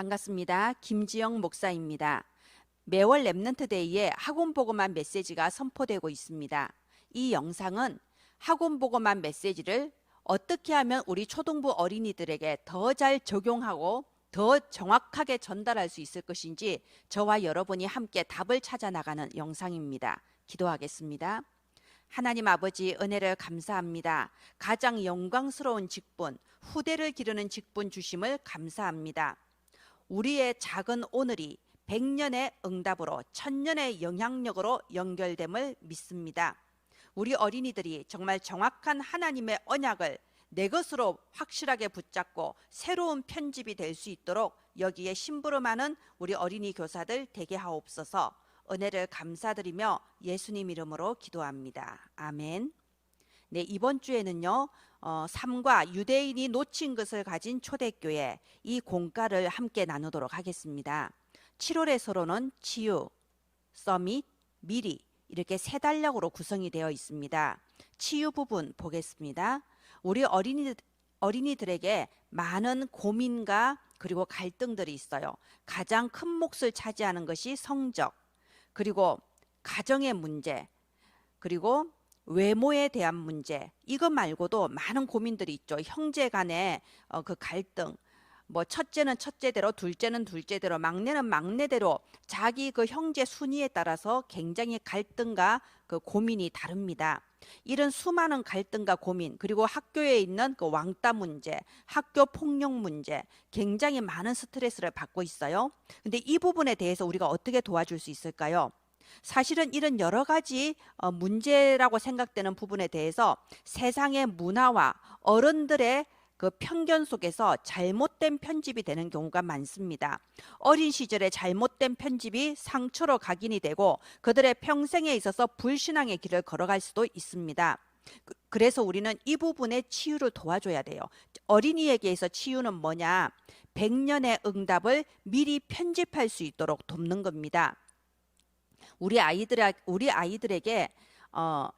반갑습니다. 김지영 목사입니다. 매월 랩넌트 데이에 학원 보고만 메시지가 선포되고 있습니다. 이 영상은 학원 보고만 메시지를 어떻게 하면 우리 초등부 어린이들에게 더 잘 적용하고 더 정확하게 전달할 수 있을 것인지 저와 여러분이 함께 답을 찾아 나가는 영상입니다. 기도하겠습니다. 하나님 아버지, 은혜를 감사합니다. 가장 영광스러운 직분, 후대를 기르는 직분 주심을 감사합니다. 우리의 작은 오늘이 100년의 응답으로 1000년의 영향력으로 연결됨을 믿습니다. 우리 어린이들이 정말 정확한 하나님의 언약을 내 것으로 확실하게 붙잡고 새로운 편집이 될 수 있도록 여기에 심부름하는 우리 어린이 교사들 되게 하옵소서. 은혜를 감사드리며 예수님 이름으로 기도합니다. 아멘. 네, 이번 주에는요, 삶과 유대인이 놓친 것을 가진 초대교회, 이 공과를 함께 나누도록 하겠습니다. 7월의 서론은 치유, 서밋, 미리 이렇게 세 단락으로 구성이 되어 있습니다. 치유 부분 보겠습니다. 우리 어린이들에게 많은 고민과 그리고 갈등들이 있어요. 가장 큰 몫을 차지하는 것이 성적, 그리고 가정의 문제, 그리고 외모에 대한 문제, 이것 말고도 많은 고민들이 있죠. 형제 간의 그 갈등, 뭐 첫째는 첫째대로, 둘째는 둘째대로, 막내는 막내대로 자기 그 형제 순위에 따라서 굉장히 갈등과 그 고민이 다릅니다. 이런 수많은 갈등과 고민, 그리고 학교에 있는 그 왕따 문제, 학교 폭력 문제, 굉장히 많은 스트레스를 받고 있어요. 근데 이 부분에 대해서 우리가 어떻게 도와줄 수 있을까요? 사실은 이런 여러 가지 문제라고 생각되는 부분에 대해서 세상의 문화와 어른들의 그 편견 속에서 잘못된 편집이 되는 경우가 많습니다. 어린 시절에 잘못된 편집이 상처로 각인이 되고 그들의 평생에 있어서 불신앙의 길을 걸어갈 수도 있습니다. 그래서 우리는 이 부분의 치유를 도와줘야 돼요. 어린이에게서 치유는 뭐냐? 100년의 응답을 미리 편집할 수 있도록 돕는 겁니다. 우리 아이들에게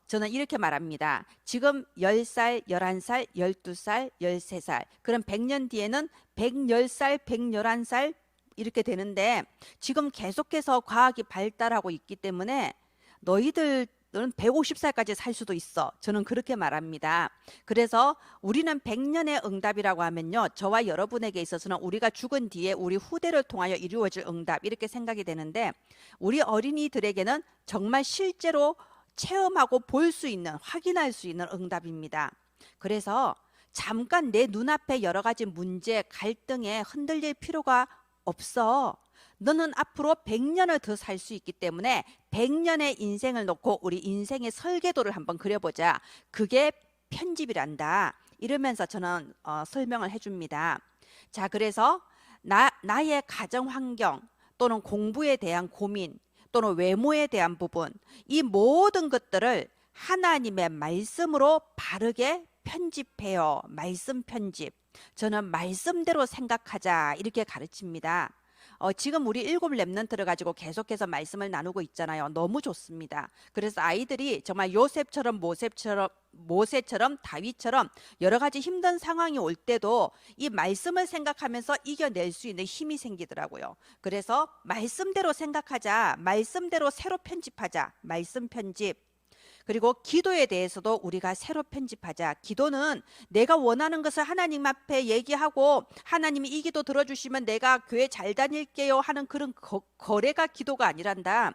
저는 이렇게 말합니다. 지금 10살, 11살, 12살, 13살, 그럼 100년 뒤에는 110살, 111살 이렇게 되는데 지금 계속해서 과학이 발달하고 있기 때문에 너희들은 150살까지 살 수도 있어. 저는 그렇게 말합니다. 그래서 우리는 100년의 응답이라고 하면요, 저와 여러분에게 있어서는 우리가 죽은 뒤에 우리 후대를 통하여 이루어질 응답 이렇게 생각이 되는데, 우리 어린이들에게는 정말 실제로 체험하고 볼 수 있는, 확인할 수 있는 응답입니다. 그래서 잠깐 내 눈앞에 여러 가지 문제, 갈등에 흔들릴 필요가 없어. 너는 앞으로 100년을 더 살 수 있기 때문에 100년의 인생을 놓고 우리 인생의 설계도를 한번 그려보자. 그게 편집이란다. 이러면서 저는 설명을 해줍니다. 자, 그래서 나의 가정 환경 또는 공부에 대한 고민 또는 외모에 대한 부분, 이 모든 것들을 하나님의 말씀으로 바르게 편집해요. 말씀 편집. 저는 말씀대로 생각하자 이렇게 가르칩니다. 지금 우리 7 랩넌트를 가지고 계속해서 말씀을 나누고 있잖아요. 너무 좋습니다. 그래서 아이들이 정말 요셉처럼 모세처럼 다윗처럼 여러 가지 힘든 상황이 올 때도 이 말씀을 생각하면서 이겨낼 수 있는 힘이 생기더라고요. 그래서 말씀대로 생각하자, 말씀대로 새로 편집하자, 말씀 편집. 그리고 기도에 대해서도 우리가 새로 편집하자. 기도는 내가 원하는 것을 하나님 앞에 얘기하고 하나님이 이 기도 들어주시면 내가 교회 잘 다닐게요 하는 그런 거래가 기도가 아니란다.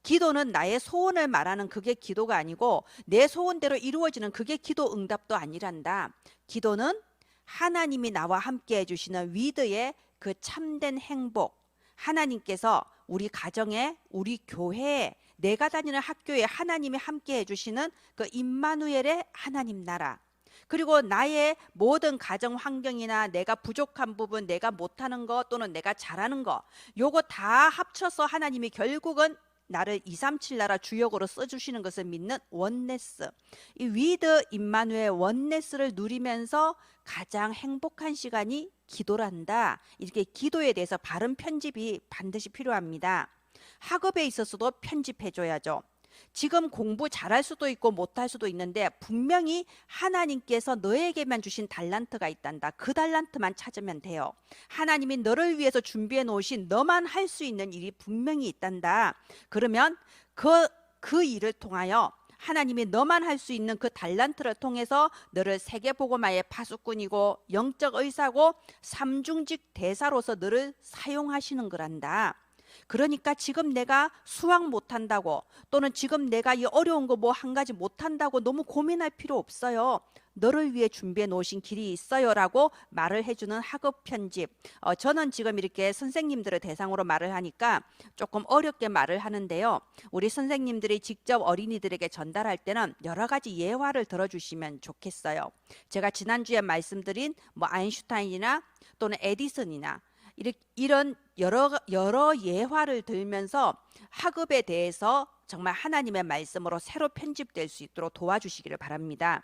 기도는 나의 소원을 말하는 그게 기도가 아니고 내 소원대로 이루어지는 그게 기도 응답도 아니란다. 기도는 하나님이 나와 함께 해주시는 위드의 그 참된 행복, 하나님께서 우리 가정에, 우리 교회에, 내가 다니는 학교에 하나님이 함께 해주시는 그 임마누엘의 하나님 나라, 그리고 나의 모든 가정 환경이나 내가 부족한 부분, 내가 못하는 거 또는 내가 잘하는 거, 요거 다 합쳐서 하나님이 결국은 나를 237 나라 주역으로 써주시는 것을 믿는 원네스, 이 위드 임마누엘 원네스를 누리면서 가장 행복한 시간이 기도란다. 이렇게 기도에 대해서 바른 편집이 반드시 필요합니다. 학업에 있어서도 편집해줘야죠. 지금 공부 잘할 수도 있고 못할 수도 있는데 분명히 하나님께서 너에게만 주신 달란트가 있단다. 그 달란트만 찾으면 돼요. 하나님이 너를 위해서 준비해 놓으신 너만 할 수 있는 일이 분명히 있단다. 그러면 그 일을 통하여 하나님이 너만 할 수 있는 그 달란트를 통해서 너를 세계복음화의 파수꾼이고 영적 의사고 삼중직 대사로서 너를 사용하시는 거란다. 그러니까 지금 내가 수학 못한다고 또는 지금 내가 이 어려운 거 뭐 한 가지 못한다고 너무 고민할 필요 없어요. 너를 위해 준비해 놓으신 길이 있어요 라고 말을 해주는 학업 편집. 저는 지금 이렇게 선생님들을 대상으로 말을 하니까 조금 어렵게 말을 하는데요. 우리 선생님들이 직접 어린이들에게 전달할 때는 여러 가지 예화를 들어주시면 좋겠어요. 제가 지난주에 말씀드린 뭐 아인슈타인이나 또는 에디슨이나 이런 여러 예화를 들면서 학업에 대해서 정말 하나님의 말씀으로 새로 편집될 수 있도록 도와주시기를 바랍니다.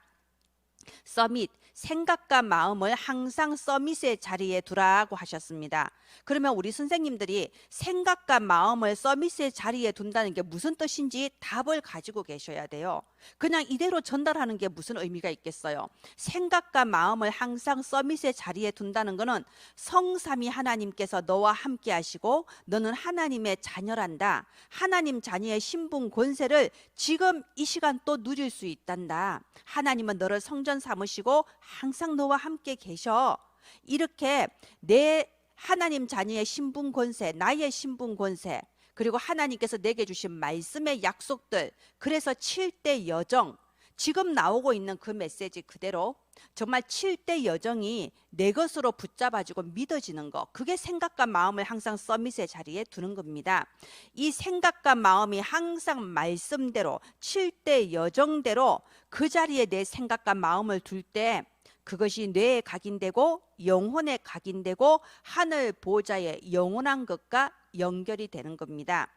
서밋, 생각과 마음을 항상 서밋의 자리에 두라고 하셨습니다. 그러면 우리 선생님들이 생각과 마음을 서밋의 자리에 둔다는 게 무슨 뜻인지 답을 가지고 계셔야 돼요. 그냥 이대로 전달하는 게 무슨 의미가 있겠어요. 생각과 마음을 항상 서밋의 자리에 둔다는 것은 성삼위 하나님께서 너와 함께 하시고 너는 하나님의 자녀란다. 하나님 자녀의 신분 권세를 지금 이 시간 또 누릴 수 있단다. 하나님은 너를 성전 삼으시고 항상 너와 함께 계셔. 이렇게 내 하나님 자녀의 신분 권세, 나의 신분 권세, 그리고 하나님께서 내게 주신 말씀의 약속들, 그래서 7대 여정, 지금 나오고 있는 그 메시지 그대로 정말 7대 여정이 내 것으로 붙잡아지고 믿어지는 거, 그게 생각과 마음을 항상 서밋의 자리에 두는 겁니다. 이 생각과 마음이 항상 말씀대로 7대 여정대로 그 자리에 내 생각과 마음을 둘 때 그것이 뇌에 각인되고 영혼에 각인되고 하늘 보좌의 영원한 것과 연결이 되는 겁니다.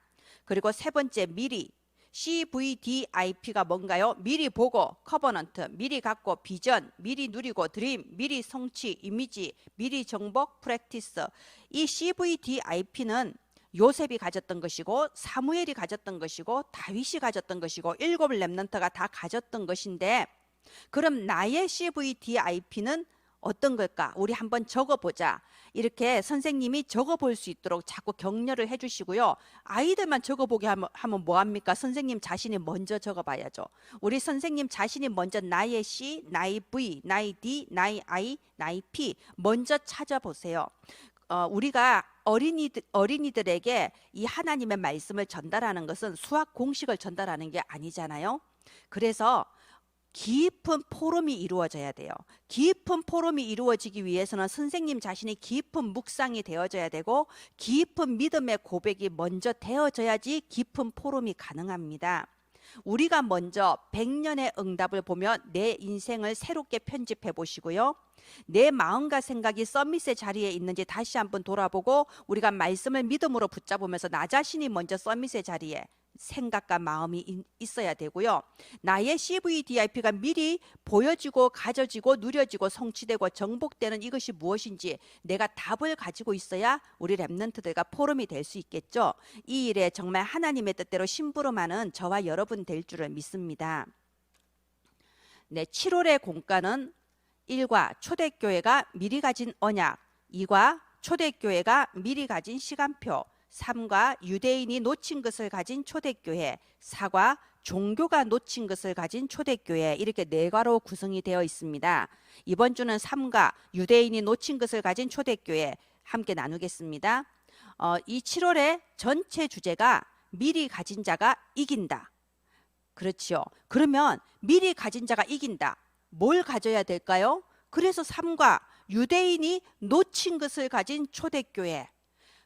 그리고 세 번째, 미리. CVDIP가 뭔가요? 미리 보고, 커버넌트, 미리 갖고, 비전, 미리 누리고, 드림, 미리 성취, 이미지, 미리 정복, 프랙티스. 이 CVDIP는 요셉이 가졌던 것이고 사무엘이 가졌던 것이고 다윗이 가졌던 것이고 7 렘넌트가 다 가졌던 것인데, 그럼 나의 CVDIP는 어떤 걸까? 우리 한번 적어보자. 이렇게 선생님이 적어볼 수 있도록 자꾸 격려를 해주시고요. 아이들만 적어보게 하면 뭐합니까? 선생님 자신이 먼저 적어봐야죠. 우리 선생님 자신이 먼저 나의 C, 나의 V, 나의 D, 나의 I, 나의 P 먼저 찾아보세요. 우리가 어린이들에게 이 하나님의 말씀을 전달하는 것은 수학 공식을 전달하는 게 아니잖아요. 그래서 깊은 포럼이 이루어져야 돼요. 깊은 포럼이 이루어지기 위해서는 선생님 자신이 깊은 묵상이 되어져야 되고 깊은 믿음의 고백이 먼저 되어져야지 깊은 포럼이 가능합니다. 우리가 먼저 100년의 응답을 보며 내 인생을 새롭게 편집해 보시고요. 내 마음과 생각이 서밋의 자리에 있는지 다시 한번 돌아보고 우리가 말씀을 믿음으로 붙잡으면서 나 자신이 먼저 서밋의 자리에 생각과 마음이 있어야 되고요. 나의 CVDIP가 미리 보여지고 가져지고 누려지고 성취되고 정복되는 이것이 무엇인지 내가 답을 가지고 있어야 우리 렘넌트들과 포럼이 될 수 있겠죠. 이 일에 정말 하나님의 뜻대로 심부름하는 저와 여러분 될 줄을 믿습니다. 네, 7월의 공과는 1과 초대교회가 미리 가진 언약, 2과 초대교회가 미리 가진 시간표, 3과 유대인이 놓친 것을 가진 초대교회, 4과 종교가 놓친 것을 가진 초대교회, 이렇게 4과로 구성이 되어 있습니다. 이번 주는 3과 유대인이 놓친 것을 가진 초대교회 함께 나누겠습니다. 이 7월의 전체 주제가 미리 가진 자가 이긴다. 그렇죠. 그러면 미리 가진 자가 이긴다. 뭘 가져야 될까요? 그래서 3과 유대인이 놓친 것을 가진 초대교회.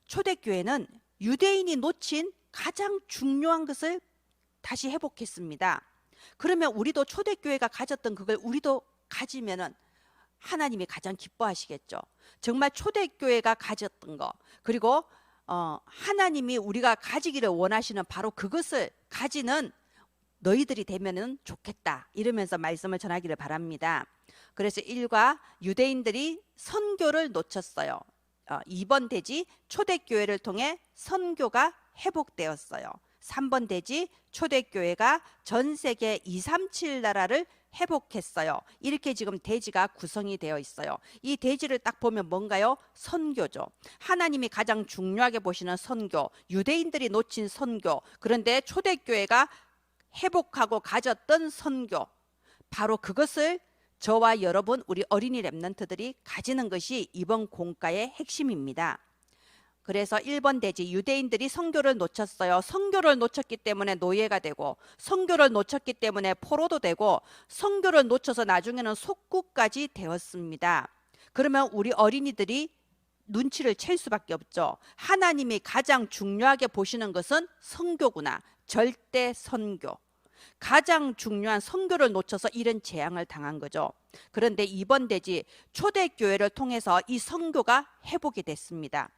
초대교회는 유대인이 놓친 가장 중요한 것을 다시 회복했습니다. 그러면 우리도 초대교회가 가졌던 그걸 우리도 가지면은 하나님이 가장 기뻐하시겠죠. 정말 초대교회가 가졌던 거, 그리고 하나님이 우리가 가지기를 원하시는 바로 그것을 가지는 너희들이 되면은 좋겠다, 이러면서 말씀을 전하기를 바랍니다. 그래서 1과 유대인들이 선교를 놓쳤어요. 이번 대지 초대교회를 통해 선교가 회복되었어요. 3번 대지 초대교회가 전 세계 237 나라를 회복했어요. 이렇게 지금 대지가 구성이 되어 있어요. 이 대지를 딱 보면 뭔가요? 선교죠. 하나님이 가장 중요하게 보시는 선교, 유대인들이 놓친 선교, 그런데 초대교회가 회복하고 가졌던 선교, 바로 그것을 저와 여러분 우리 어린이 랩런트들이 가지는 것이 이번 공과의 핵심입니다. 그래서 1번 대지 유대인들이 선교를 놓쳤어요. 선교를 놓쳤기 때문에 노예가 되고, 선교를 놓쳤기 때문에 포로도 되고, 선교를 놓쳐서 나중에는 속국까지 되었습니다. 그러면 우리 어린이들이 눈치를 챌 수밖에 없죠. 하나님이 가장 중요하게 보시는 것은 선교구나. 절대 선교. 가장 중요한 선교를 놓쳐서 이런 재앙을 당한 거죠. 그런데 이번 대지 초대교회를 통해서 이 선교가 회복이 됐습니다.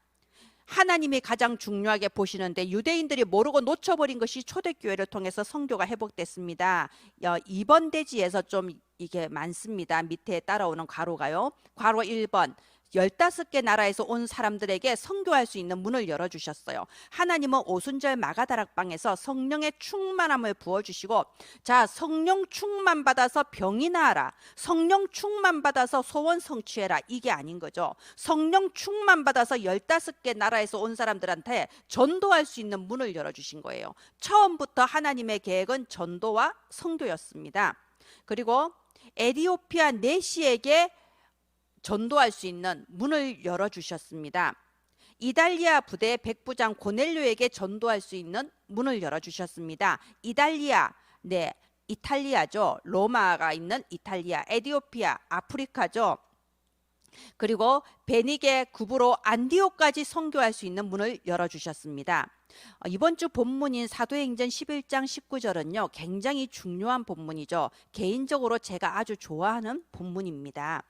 하나님이 가장 중요하게 보시는데 유대인들이 모르고 놓쳐버린 것이 초대교회를 통해서 선교가 회복됐습니다. 2번 대지에서 좀 이게 많습니다. 밑에 따라오는 괄호가요. 괄호 1번. 15개 나라에서 온 사람들에게 선교할 수 있는 문을 열어주셨어요. 하나님은 오순절 마가다락방에서 성령의 충만함을 부어주시고, 자, 성령 충만 받아서 병이 나아라, 성령 충만 받아서 소원 성취해라, 이게 아닌 거죠. 성령 충만 받아서 15개 나라에서 온 사람들한테 전도할 수 있는 문을 열어주신 거예요. 처음부터 하나님의 계획은 전도와 선교였습니다. 그리고 에티오피아 내시에게 전도할 수 있는 문을 열어주셨습니다. 이달리아 부대 백부장 고넬료에게 전도할 수 있는 문을 열어주셨습니다. 이달리아, 네, 이탈리아죠. 로마가 있는 이탈리아, 에티오피아, 아프리카죠. 그리고 베니게, 구브로, 안디옥까지 선교할 수 있는 문을 열어주셨습니다. 이번 주 본문인 사도행전 11장 19절은요, 굉장히 중요한 본문이죠. 개인적으로 제가 아주 좋아하는 본문입니다.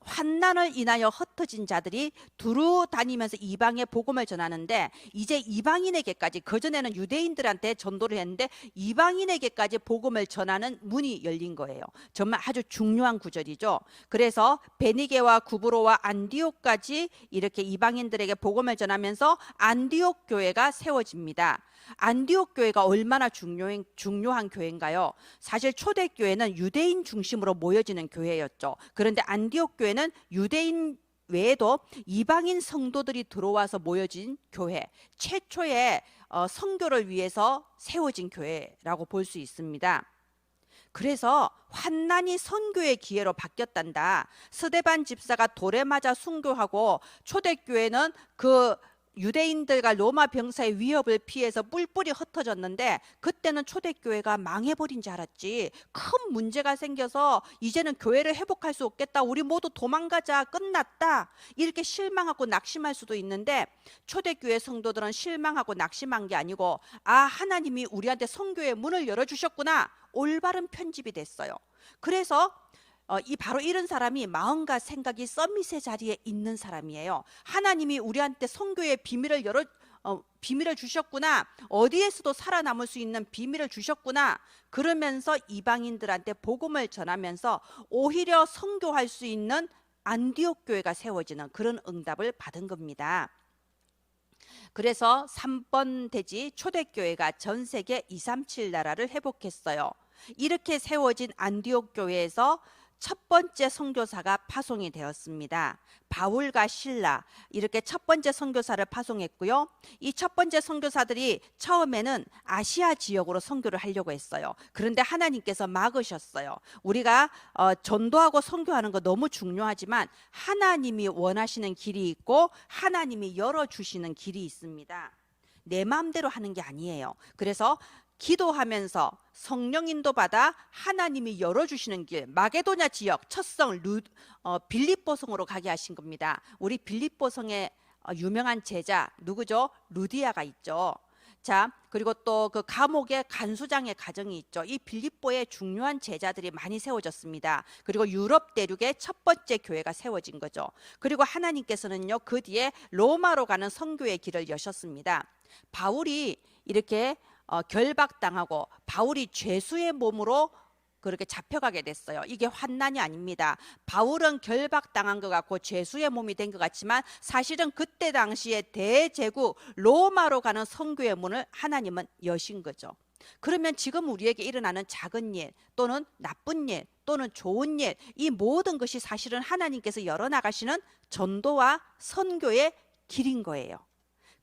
환난을 인하여 흩어진 자들이 두루 다니면서 이방의 복음을 전하는데, 이제 이방인에게까지, 그전에는 유대인들한테 전도를 했는데 이방인에게까지 복음을 전하는 문이 열린 거예요. 정말 아주 중요한 구절이죠. 그래서 베니게와 구브로와 안디옥까지 이렇게 이방인들에게 복음을 전하면서 안디옥 교회가 세워집니다. 안디옥 교회가 얼마나 중요한 교회인가요? 사실 초대교회는 유대인 중심으로 모여지는 교회였죠. 그런데 안디옥 교회는 유대인 외에도 이방인 성도들이 들어와서 모여진 교회, 최초의 선교를 위해서 세워진 교회라고 볼 수 있습니다. 그래서 환난이 선교의 기회로 바뀌었단다. 스데반 집사가 돌에 맞아 순교하고, 초대교회는 그 유대인들과 로마 병사의 위협을 피해서 뿔뿔이 흩어졌는데, 그때는 초대교회가 망해버린 줄 알았지. 큰 문제가 생겨서 이제는 교회를 회복할 수 없겠다, 우리 모두 도망가자, 끝났다, 이렇게 실망하고 낙심할 수도 있는데, 초대교회 성도들은 실망하고 낙심한 게 아니고, 아, 하나님이 우리한테 선교의 문을 열어주셨구나, 올바른 편집이 됐어요. 그래서 바로 이런 사람이 마음과 생각이 서밋의 자리에 있는 사람이에요. 하나님이 우리한테 선교의 비밀을 주셨구나, 어디에서도 살아남을 수 있는 비밀을 주셨구나, 그러면서 이방인들한테 복음을 전하면서 오히려 선교할 수 있는 안디옥 교회가 세워지는 그런 응답을 받은 겁니다. 그래서 3번 대지 초대교회가 전 세계 237 나라를 회복했어요. 이렇게 세워진 안디옥 교회에서 첫 번째 선교사가 파송이 되었습니다. 바울과 실라, 이렇게 첫 번째 선교사를 파송했고요. 이 첫 번째 선교사들이 처음에는 아시아 지역으로 선교를 하려고 했어요. 그런데 하나님께서 막으셨어요. 우리가 전도하고 선교하는 거 너무 중요하지만 하나님이 원하시는 길이 있고 하나님이 열어주시는 길이 있습니다. 내 마음대로 하는 게 아니에요. 그래서 기도하면서 성령 인도받아 하나님이 열어주시는 길, 마게도냐 지역 첫성 빌립보성으로 가게 하신 겁니다. 우리 빌립보성의 유명한 제자 누구죠? 루디아가 있죠. 자, 그리고 또 그 감옥의 간수장의 가정이 있죠. 이 빌립보에 중요한 제자들이 많이 세워졌습니다. 그리고 유럽 대륙의 첫 번째 교회가 세워진 거죠. 그리고 하나님께서는요, 그 뒤에 로마로 가는 선교의 길을 여셨습니다. 바울이 이렇게 결박당하고 바울이 죄수의 몸으로 그렇게 잡혀가게 됐어요. 이게 환난이 아닙니다. 바울은 결박당한 것 같고 죄수의 몸이 된 것 같지만 사실은 그때 당시에 대제국 로마로 가는 선교의 문을 하나님은 여신 거죠. 그러면 지금 우리에게 일어나는 작은 일 또는 나쁜 일 또는 좋은 일, 이 모든 것이 사실은 하나님께서 열어나가시는 전도와 선교의 길인 거예요.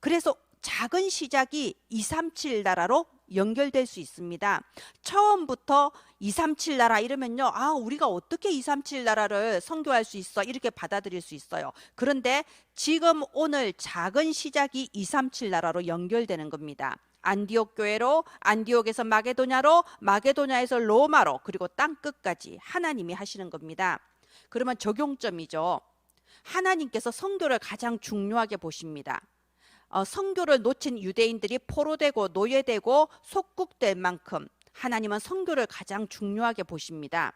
그래서 작은 시작이 237 나라로 연결될 수 있습니다. 처음부터 237 나라 이러면요, 우리가 어떻게 237 나라를 선교할 수 있어? 이렇게 받아들일 수 있어요. 그런데 지금 오늘 작은 시작이 237 나라로 연결되는 겁니다. 안디옥 교회로, 안디옥에서 마게도냐로, 마게도냐에서 로마로, 그리고 땅 끝까지 하나님이 하시는 겁니다. 그러면 적용점이죠. 하나님께서 선교를 가장 중요하게 보십니다. 선교를 놓친 유대인들이 포로되고 노예되고 속국될 만큼 하나님은 선교를 가장 중요하게 보십니다.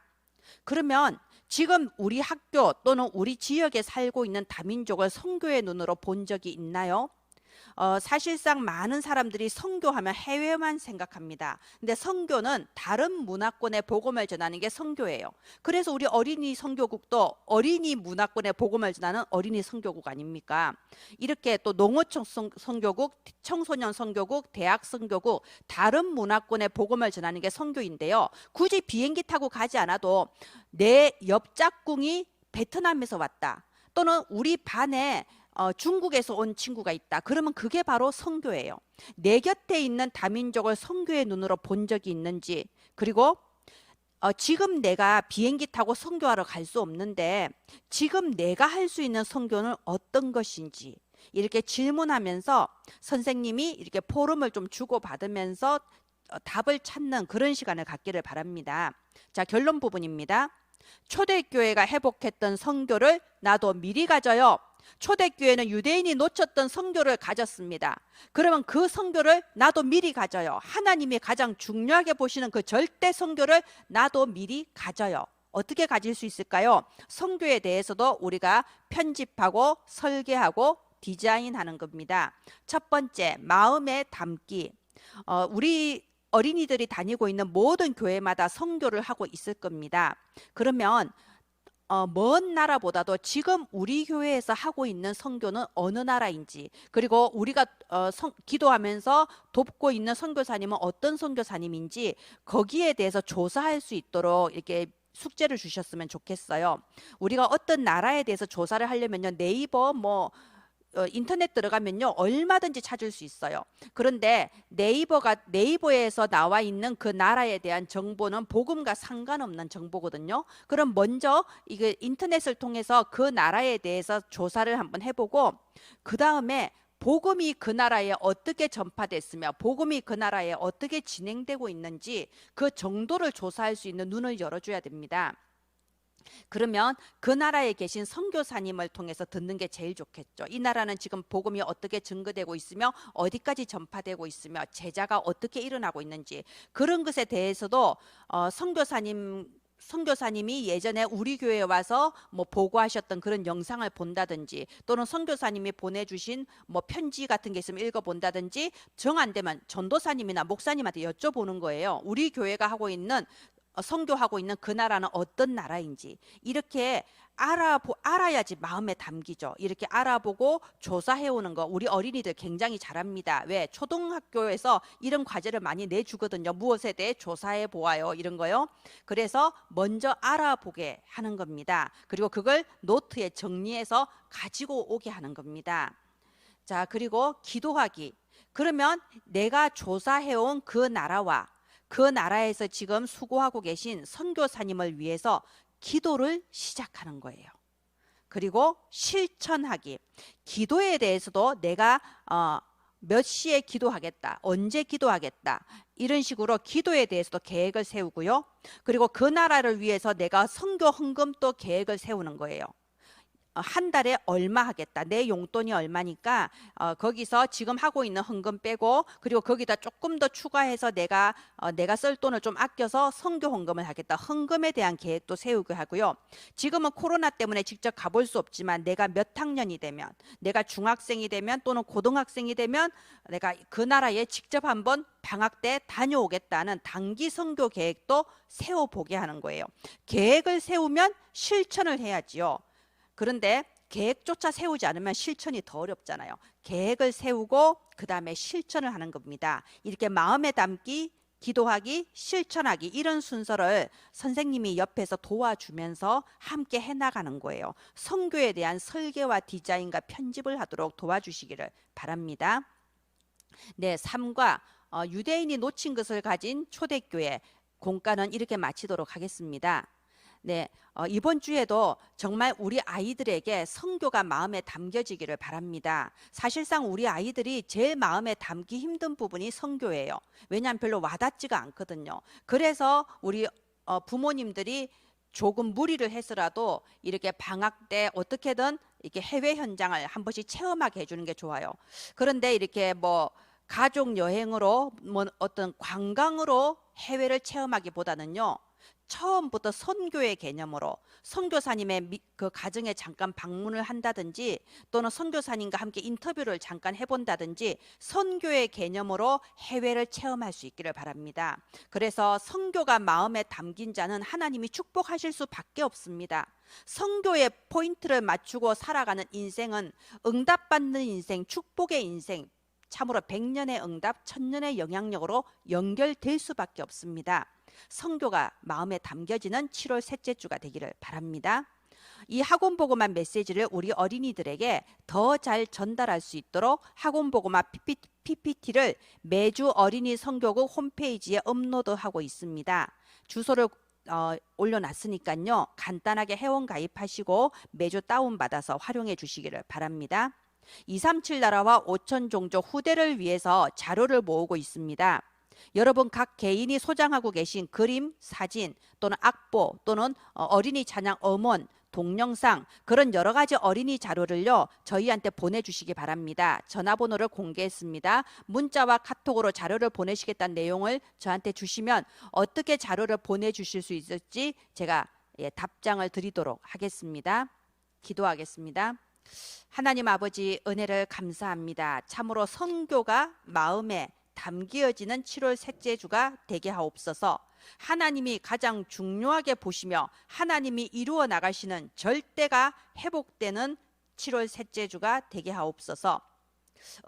그러면 지금 우리 학교 또는 우리 지역에 살고 있는 다민족을 선교의 눈으로 본 적이 있나요? 사실상 많은 사람들이 선교하면 해외만 생각합니다. 근데 선교는 다른 문화권의 복음을 전하는 게 선교예요. 그래서 우리 어린이 선교국도 어린이 문화권의 복음을 전하는 어린이 선교국 아닙니까? 이렇게 또 농어촌 선교국, 청소년 선교국, 대학 선교국, 다른 문화권의 복음을 전하는 게 선교인데요. 굳이 비행기 타고 가지 않아도 내 옆 짝꿍이 베트남에서 왔다. 또는 우리 반에 중국에서 온 친구가 있다. 그러면 그게 바로 선교예요. 내 곁에 있는 다민족을 선교의 눈으로 본 적이 있는지, 그리고 지금 내가 비행기 타고 선교하러 갈 수 없는데 지금 내가 할 수 있는 선교는 어떤 것인지 이렇게 질문하면서 선생님이 이렇게 포럼을 좀 주고받으면서 답을 찾는 그런 시간을 갖기를 바랍니다. 자, 결론 부분입니다. 초대교회가 회복했던 선교를 나도 미리 가져요. 초대교회는 유대인이 놓쳤던 선교를 가졌습니다. 그러면 그 선교를 나도 미리 가져요. 하나님이 가장 중요하게 보시는 그 절대 선교를 나도 미리 가져요. 어떻게 가질 수 있을까요? 선교에 대해서도 우리가 편집하고 설계하고 디자인하는 겁니다. 첫 번째, 마음에 담기. 우리 어린이들이 다니고 있는 모든 교회마다 선교를 하고 있을 겁니다. 그러면 먼 나라보다도 지금 우리 교회에서 하고 있는 선교는 어느 나라인지, 그리고 우리가 기도하면서 돕고 있는 선교사님은 어떤 선교사님인지 거기에 대해서 조사할 수 있도록 이렇게 숙제를 주셨으면 좋겠어요. 우리가 어떤 나라에 대해서 조사를 하려면요, 네이버 인터넷 들어가면요 얼마든지 찾을 수 있어요. 그런데 네이버에서 나와 있는 그 나라에 대한 정보는 복음과 상관없는 정보거든요. 그럼 먼저 이게 인터넷을 통해서 그 나라에 대해서 조사를 한번 해보고, 그 다음에 복음이 그 나라에 어떻게 전파됐으며 복음이 그 나라에 어떻게 진행되고 있는지 그 정도를 조사할 수 있는 눈을 열어줘야 됩니다. 그러면 그 나라에 계신 선교사님을 통해서 듣는 게 제일 좋겠죠. 이 나라는 지금 복음이 어떻게 증거되고 있으며 어디까지 전파되고 있으며 제자가 어떻게 일어나고 있는지, 그런 것에 대해서도 선교사님이 예전에 우리 교회에 와서 보고하셨던 그런 영상을 본다든지, 또는 선교사님이 보내주신 편지 같은 게 있으면 읽어본다든지, 정 안 되면 전도사님이나 목사님한테 여쭤보는 거예요. 우리 교회가 하고 있는 선교하고 있는 그 나라는 어떤 나라인지 이렇게 알아야지 마음에 담기죠. 이렇게 알아보고 조사해오는 거 우리 어린이들 굉장히 잘합니다. 왜? 초등학교에서 이런 과제를 많이 내주거든요. 무엇에 대해 조사해 보아요, 이런 거요. 그래서 먼저 알아보게 하는 겁니다. 그리고 그걸 노트에 정리해서 가지고 오게 하는 겁니다. 자, 그리고 기도하기. 그러면 내가 조사해온 그 나라와 그 나라에서 지금 수고하고 계신 선교사님을 위해서 기도를 시작하는 거예요. 그리고 실천하기. 기도에 대해서도 내가 몇 시에 기도하겠다, 언제 기도하겠다, 이런 식으로 기도에 대해서도 계획을 세우고요. 그리고 그 나라를 위해서 내가 선교 헌금도 계획을 세우는 거예요. 한 달에 얼마 하겠다. 내 용돈이 얼마니까 거기서 지금 하고 있는 헌금 빼고 그리고 거기다 조금 더 추가해서 내가 쓸 돈을 좀 아껴서 선교 헌금을 하겠다. 헌금에 대한 계획도 세우게 하고요. 지금은 코로나 때문에 직접 가볼 수 없지만 내가 몇 학년이 되면, 내가 중학생이 되면 또는 고등학생이 되면 내가 그 나라에 직접 한번 방학 때 다녀오겠다는 단기 선교 계획도 세워보게 하는 거예요. 계획을 세우면 실천을 해야지요. 그런데 계획조차 세우지 않으면 실천이 더 어렵잖아요. 계획을 세우고 그 다음에 실천을 하는 겁니다. 이렇게 마음에 담기, 기도하기, 실천하기 이런 순서를 선생님이 옆에서 도와주면서 함께 해나가는 거예요. 선교에 대한 설계와 디자인과 편집을 하도록 도와주시기를 바랍니다. 네, 3과 유대인이 놓친 것을 가진 초대교회 공과는 이렇게 마치도록 하겠습니다. 네, 이번 주에도 정말 우리 아이들에게 선교가 마음에 담겨지기를 바랍니다. 사실상 우리 아이들이 제일 마음에 담기 힘든 부분이 선교예요. 왜냐하면 별로 와닿지가 않거든요. 그래서 우리 부모님들이 조금 무리를 해서라도 이렇게 방학 때 어떻게든 이렇게 해외 현장을 한 번씩 체험하게 해주는 게 좋아요. 그런데 이렇게 뭐 가족 여행으로 뭐 어떤 관광으로 해외를 체험하기보다는요. 처음부터 선교의 개념으로 선교사님의 그 가정에 잠깐 방문을 한다든지 또는 선교사님과 함께 인터뷰를 잠깐 해본다든지 선교의 개념으로 해외를 체험할 수 있기를 바랍니다. 그래서 선교가 마음에 담긴 자는 하나님이 축복하실 수밖에 없습니다. 선교의 포인트를 맞추고 살아가는 인생은 응답받는 인생, 축복의 인생, 참으로 100년의 응답, 1000년의 영향력으로 연결될 수밖에 없습니다. 선교가 마음에 담겨지는 7월 셋째 주가 되기를 바랍니다. 이 학원보고만 메시지를 우리 어린이들에게 더 잘 전달할 수 있도록 학원보고만 PPT를 매주 어린이 선교국 홈페이지에 업로드하고 있습니다. 주소를 올려놨으니까요. 간단하게 회원 가입하시고 매주 다운받아서 활용해 주시기를 바랍니다. 237 나라와 5천 종족 후대를 위해서 자료를 모으고 있습니다. 여러분 각 개인이 소장하고 계신 그림, 사진 또는 악보 또는 어린이 찬양 음원, 동영상 그런 여러 가지 어린이 자료를요 저희한테 보내주시기 바랍니다. 전화번호를 공개했습니다. 문자와 카톡으로 자료를 보내시겠다는 내용을 저한테 주시면 어떻게 자료를 보내주실 수 있을지 제가 답장을 드리도록 하겠습니다. 기도하겠습니다. 하나님 아버지 은혜를 감사합니다. 참으로 선교가 마음에 담겨지는 7월 셋째 주가 되게 하옵소서. 하나님이 가장 중요하게 보시며 하나님이 이루어 나가시는 절대가 회복되는 7월 셋째 주가 되게 하옵소서.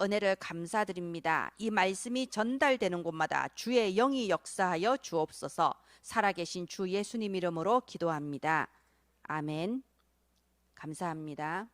은혜를 감사드립니다. 이 말씀이 전달되는 곳마다 주의 영이 역사하여 주옵소서. 살아계신 주 예수님 이름으로 기도합니다. 아멘. 감사합니다.